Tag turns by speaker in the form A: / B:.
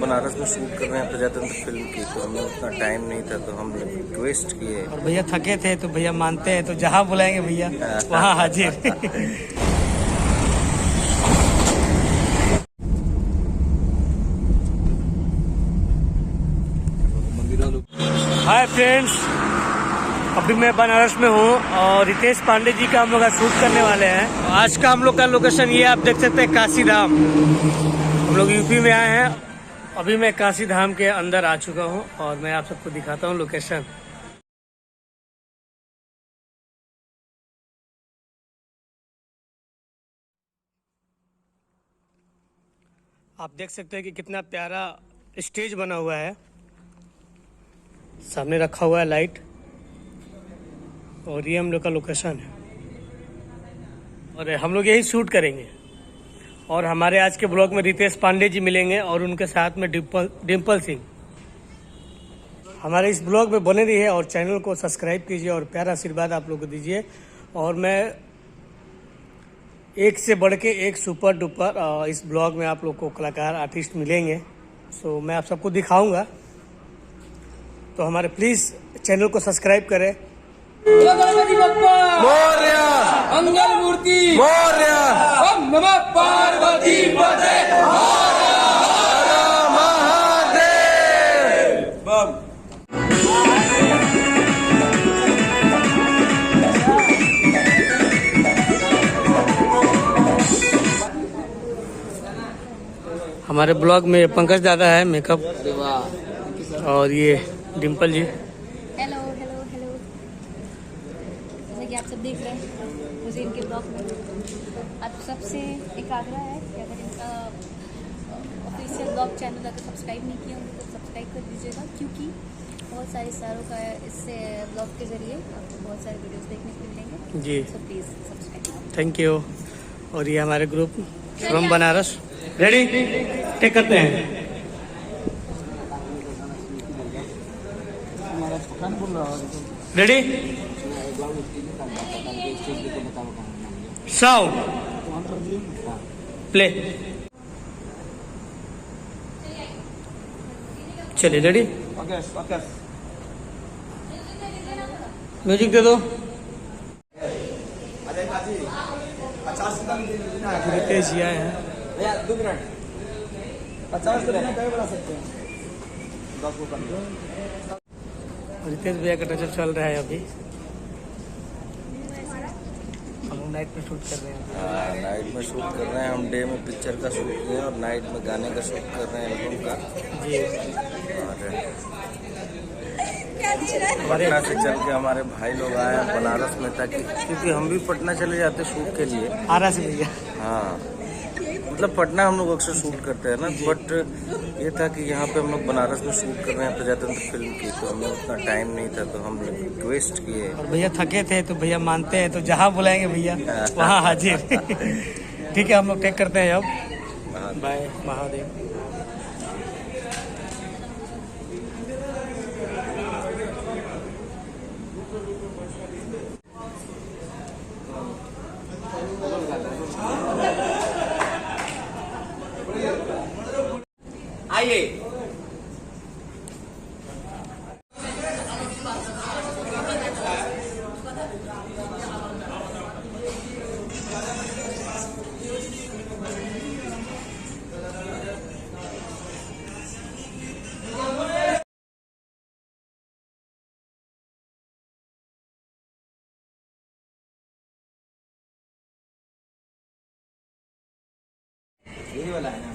A: बनारस में शूट कर रहे हैं प्रजातंत्र फिल्म की, तो हमें उतना टाइम नहीं था, तो हमने रिक्वेस्ट किए।
B: और भैया थके थे तो भैया मानते हैं, तो जहाँ बुलाएंगे भैया वहाँ हाजिर। हाय फ्रेंड्स, अभी मैं बनारस में हूँ और रितेश पांडे जी का हम लोग शूट करने वाले हैं। आज का हम लोग का लोकेशन ये आप देख सकते हैं, काशी धाम। हम लोग यूपी में आए हैं। अभी मैं काशी धाम के अंदर आ चुका हूँ और मैं आप सबको दिखाता हूँ लोकेशन। आप देख सकते हैं कि कितना प्यारा स्टेज बना हुआ है। सामने रखा हुआ है लाइट, और ये हम लोग का लोकेशन है और हम लोग यही शूट करेंगे। और हमारे आज के ब्लॉग में रितेश पांडे जी मिलेंगे और उनके साथ में डिम्पल सिंह। हमारे इस ब्लॉग में बने रहिए और चैनल को सब्सक्राइब कीजिए और प्यारा आशीर्वाद आप लोग को दीजिए। और मैं एक से बढ़ के एक सुपर डुपर इस ब्लॉग में आप लोग को कलाकार आर्टिस्ट मिलेंगे। सो मैं आप सबको दिखाऊंगा, तो हमारे प्लीज़ चैनल को सब्सक्राइब करें।
C: गणपति बप्पा
A: मोरया,
C: मंगल मूर्ति
A: मोरया,
C: ओम नमः पार्वती पते
A: महादेव।
C: बम।
B: हमारे ब्लॉग में पंकज दादा है मेकअप, और ये डिम्पल जी।
D: हेलो हेलो हेलो, जैसा कि आप सब देख रहे हैं मुझे इनके ब्लॉग में, आप सबसे एक आग्रह है कि अगर इनका ऑफिशियल ब्लॉग चैनल अगर सब्सक्राइब नहीं किया तो सब्सक्राइब कर दीजिएगा, क्योंकि बहुत सारे स्टारों का इससे ब्लॉग के जरिए आपको बहुत सारे वीडियोस देखने को मिलेंगे
B: जी,
D: so please subscribe.
B: Thank you. और ये हमारे group from Banaras. Ready, take करते हैं। Ready, sound play. चलिए रेडी, म्यूजिक दे दो। रितेश जी आए हैं।
C: भैया 2 मिनट 50 रुपये बना सकते हैं।
B: रितेश भैया का टचअप चल रहा है अभी। हम लोग नाइट में शूट कर रहे हैं।
A: नाइट में शूट कर रहे हैं हम। डे में पिक्चर का शूट किए और नाइट में गाने का शूट कर रहे हैं, एल्बम का।
B: जी,
A: और पटना से चल के हमारे भाई लोग आए हैं बनारस में, ताकि क्योंकि हम भी पटना चले जाते शूट के लिए।
B: आरा से भैया।
A: हाँ, मतलब पटना हम लोग अक्सर शूट करते हैं ना, बट ये था कि यहाँ पे हम लोग बनारस में शूट कर रहे हैं प्रजातंत्र फिल्म की, तो हमें उतना टाइम नहीं था, तो हमने रिक्वेस्ट किए।
B: और भैया थके थे तो भैया मानते हैं, तो जहाँ बुलाएंगे भैया वहाँ हाजिर। ठीक है, हम लोग टेक करते हैं अब। बाय महादेव।
C: आइए। यही वाला है ना।